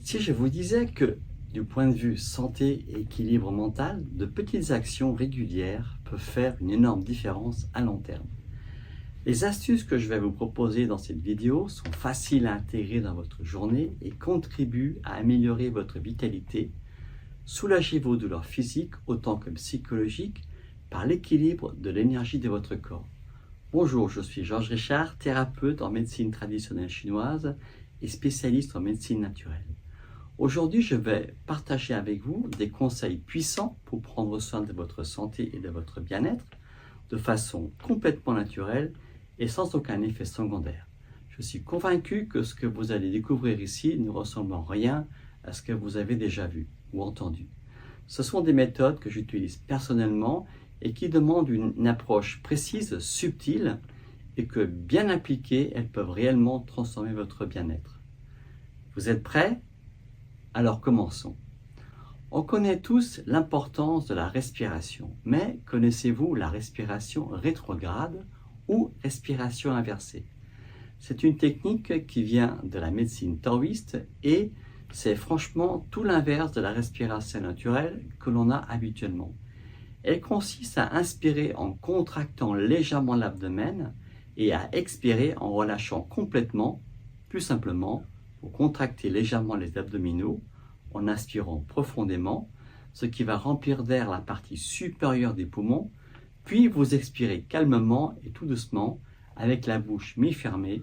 Si je vous disais que, du point de vue santé et équilibre mental, de petites actions régulières peuvent faire une énorme différence à long terme. Les astuces que je vais vous proposer dans cette vidéo sont faciles à intégrer dans votre journée et contribuent à améliorer votre vitalité, soulager vos douleurs physiques autant que psychologiques par l'équilibre de l'énergie de votre corps. Bonjour, je suis Georges Richard, thérapeute en médecine traditionnelle chinoise et spécialiste en médecine naturelle. Aujourd'hui, je vais partager avec vous des conseils puissants pour prendre soin de votre santé et de votre bien-être de façon complètement naturelle et sans aucun effet secondaire. Je suis convaincu que ce que vous allez découvrir ici ne ressemble en rien à ce que vous avez déjà vu ou entendu. Ce sont des méthodes que j'utilise personnellement et qui demandent une approche précise, subtile et que, bien appliquées, elles peuvent réellement transformer votre bien-être. Vous êtes prêts? Alors commençons. On connaît tous l'importance de la respiration, mais connaissez-vous la respiration rétrograde ou respiration inversée? C'est une technique qui vient de la médecine taoïste et c'est franchement tout l'inverse de la respiration naturelle que l'on a habituellement. Elle consiste à inspirer en contractant légèrement l'abdomen et à expirer en relâchant complètement. Plus simplement, vous contractez légèrement les abdominaux en inspirant profondément, ce qui va remplir d'air la partie supérieure des poumons, puis vous expirez calmement et tout doucement avec la bouche mi-fermée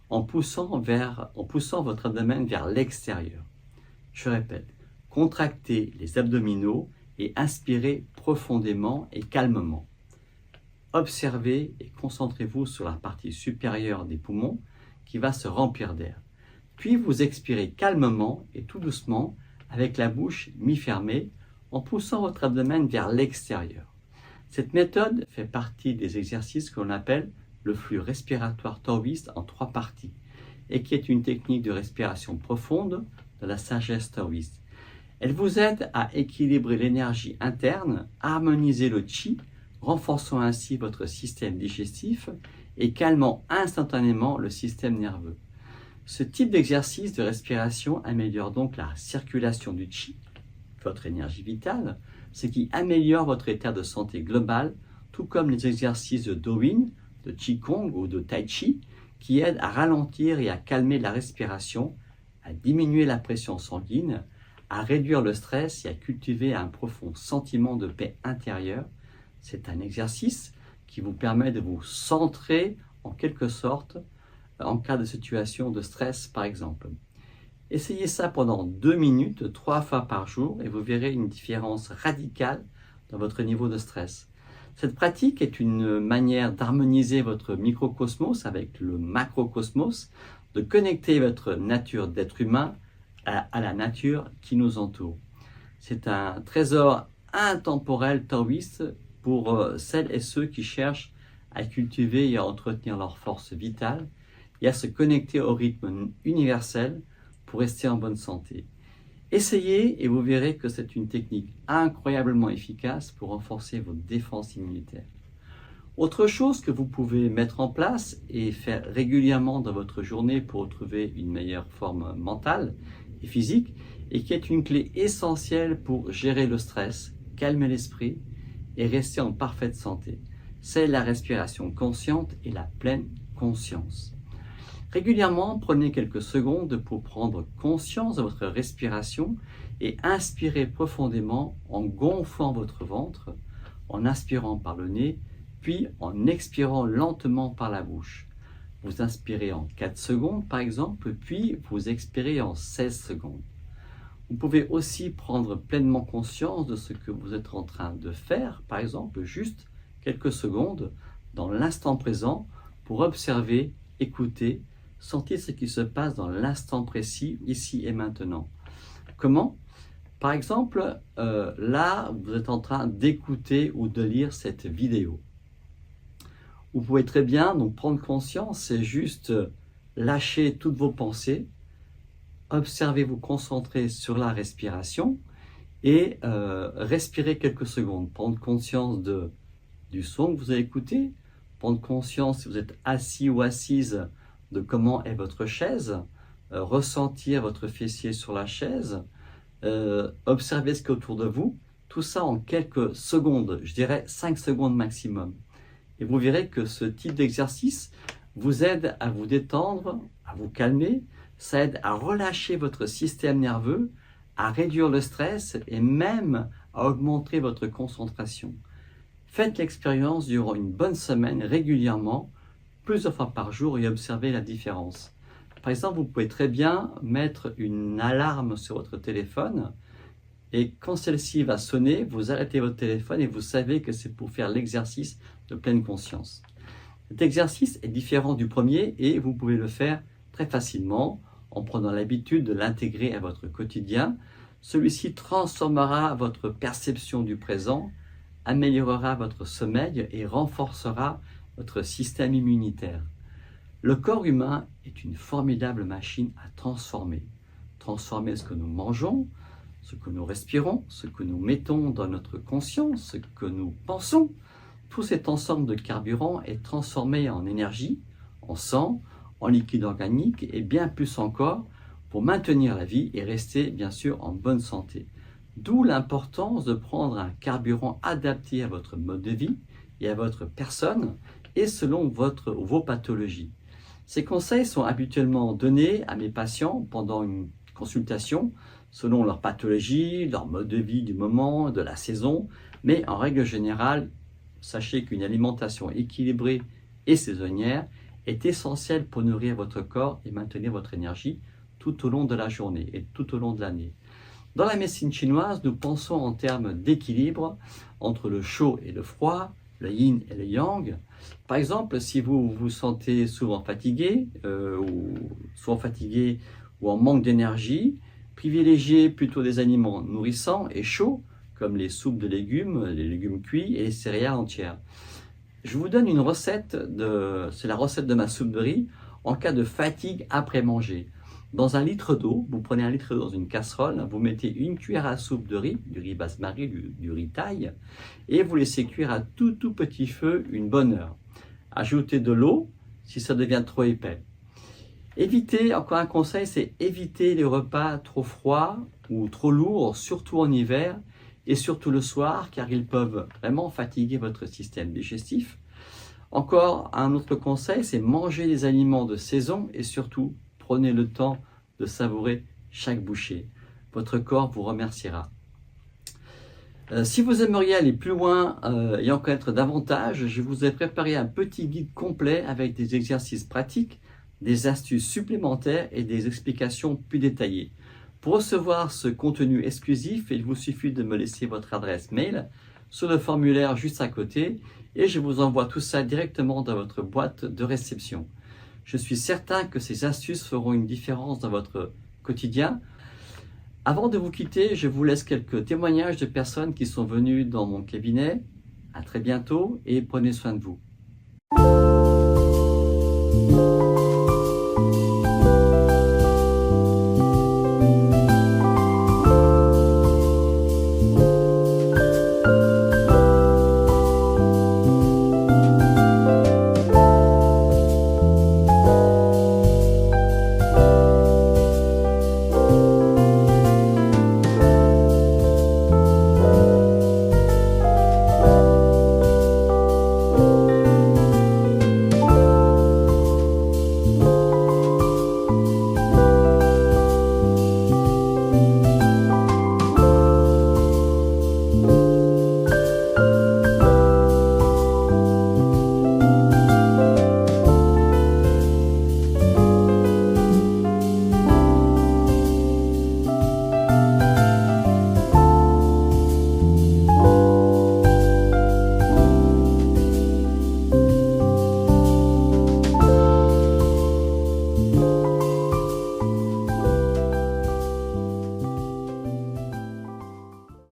en poussant votre abdomen vers l'extérieur. Je répète, contractez les abdominaux et inspirez profondément et calmement. Observez et concentrez-vous sur la partie supérieure des poumons qui va se remplir d'air. Puis vous expirez calmement et tout doucement avec la bouche mi-fermée en poussant votre abdomen vers l'extérieur. Cette méthode fait partie des exercices que l'on appelle le flux respiratoire taoïste en 3 parties et qui est une technique de respiration profonde de la sagesse taoïste. Elle vous aide à équilibrer l'énergie interne, harmoniser le qi, renforçant ainsi votre système digestif et calmant instantanément le système nerveux. Ce type d'exercice de respiration améliore donc la circulation du qi, votre énergie vitale, ce qui améliore votre état de santé global, tout comme les exercices de Douyin, de Qigong ou de Tai Chi, qui aident à ralentir et à calmer la respiration, à diminuer la pression sanguine, à réduire le stress et à cultiver un profond sentiment de paix intérieure. C'est un exercice qui vous permet de vous centrer en quelque sorte en cas de situation de stress par exemple. Essayez ça pendant 2 minutes, 3 fois par jour et vous verrez une différence radicale dans votre niveau de stress. Cette pratique est une manière d'harmoniser votre microcosmos avec le macrocosmos, de connecter votre nature d'être humain à la nature qui nous entoure. C'est un trésor intemporel taoïste pour celles et ceux qui cherchent à cultiver et à entretenir leur force vitale et à se connecter au rythme universel pour rester en bonne santé. Essayez et vous verrez que c'est une technique incroyablement efficace pour renforcer votre défense immunitaire. Autre chose que vous pouvez mettre en place et faire régulièrement dans votre journée pour trouver une meilleure forme mentale et physique et qui est une clé essentielle pour gérer le stress, calmer l'esprit et rester en parfaite santé, c'est la respiration consciente et la pleine conscience. Régulièrement, prenez quelques secondes pour prendre conscience de votre respiration et inspirez profondément en gonflant votre ventre, en inspirant par le nez, puis en expirant lentement par la bouche. Vous inspirez en 4 secondes par exemple, puis vous expirez en 16 secondes. Vous pouvez aussi prendre pleinement conscience de ce que vous êtes en train de faire, par exemple juste quelques secondes dans l'instant présent pour observer, écouter, sentir ce qui se passe dans l'instant précis, ici et maintenant. Comment? Par exemple, là, vous êtes en train d'écouter ou de lire cette vidéo. Vous pouvez très bien donc prendre conscience, c'est juste lâcher toutes vos pensées, observer, vous concentrer sur la respiration et respirer quelques secondes. Prendre conscience du son que vous avez écouté, prendre conscience si vous êtes assis ou assise de comment est votre chaise, ressentir votre fessier sur la chaise, observer ce qui est autour de vous, tout ça en quelques secondes, je dirais 5 secondes maximum. Et vous verrez que ce type d'exercice vous aide à vous détendre, à vous calmer, ça aide à relâcher votre système nerveux, à réduire le stress et même à augmenter votre concentration. Faites l'expérience durant une bonne semaine régulièrement, plusieurs fois par jour et observez la différence. Par exemple, vous pouvez très bien mettre une alarme sur votre téléphone et quand celle-ci va sonner, vous arrêtez votre téléphone et vous savez que c'est pour faire l'exercice de pleine conscience. Cet exercice est différent du premier et vous pouvez le faire très facilement en prenant l'habitude de l'intégrer à votre quotidien. Celui-ci transformera votre perception du présent, améliorera votre sommeil et renforcera votre système immunitaire. Le corps humain est une formidable machine à transformer. Transformer ce que nous mangeons, ce que nous respirons, ce que nous mettons dans notre conscience, ce que nous pensons. Tout cet ensemble de carburant est transformé en énergie, en sang, en liquide organique et bien plus encore pour maintenir la vie et rester bien sûr en bonne santé. D'où l'importance de prendre un carburant adapté à votre mode de vie et à votre personne et selon vos pathologies. Ces conseils sont habituellement donnés à mes patients pendant une consultation selon leur pathologie, leur mode de vie du moment, de la saison, mais en règle générale, sachez qu'une alimentation équilibrée et saisonnière est essentielle pour nourrir votre corps et maintenir votre énergie tout au long de la journée et tout au long de l'année. Dans la médecine chinoise, nous pensons en termes d'équilibre entre le chaud et le froid, le yin et le yang. Par exemple, si vous vous sentez souvent fatigué ou en manque d'énergie, privilégiez plutôt des aliments nourrissants et chauds, comme les soupes de légumes, les légumes cuits et les céréales entières. Je vous donne une recette, c'est la recette de ma soupe de riz en cas de fatigue après manger. Dans 1 litre d'eau, vous prenez 1 litre d'eau dans une casserole, vous mettez 1 cuillère à soupe de riz, du riz basmati, du riz thaï, et vous laissez cuire à tout petit feu une bonne heure. Ajoutez de l'eau si ça devient trop épais. Évitez, encore un conseil, c'est éviter les repas trop froids ou trop lourds, surtout en hiver et surtout le soir, car ils peuvent vraiment fatiguer votre système digestif. Encore un autre conseil, c'est manger des aliments de saison et surtout, prenez le temps de savourer chaque bouchée. Votre corps vous remerciera. Si vous aimeriez aller plus loin et en connaître davantage, je vous ai préparé un petit guide complet avec des exercices pratiques, des astuces supplémentaires et des explications plus détaillées. Pour recevoir ce contenu exclusif, il vous suffit de me laisser votre adresse mail sur le formulaire juste à côté et je vous envoie tout ça directement dans votre boîte de réception. Je suis certain que ces astuces feront une différence dans votre quotidien. Avant de vous quitter, je vous laisse quelques témoignages de personnes qui sont venues dans mon cabinet. À très bientôt et prenez soin de vous.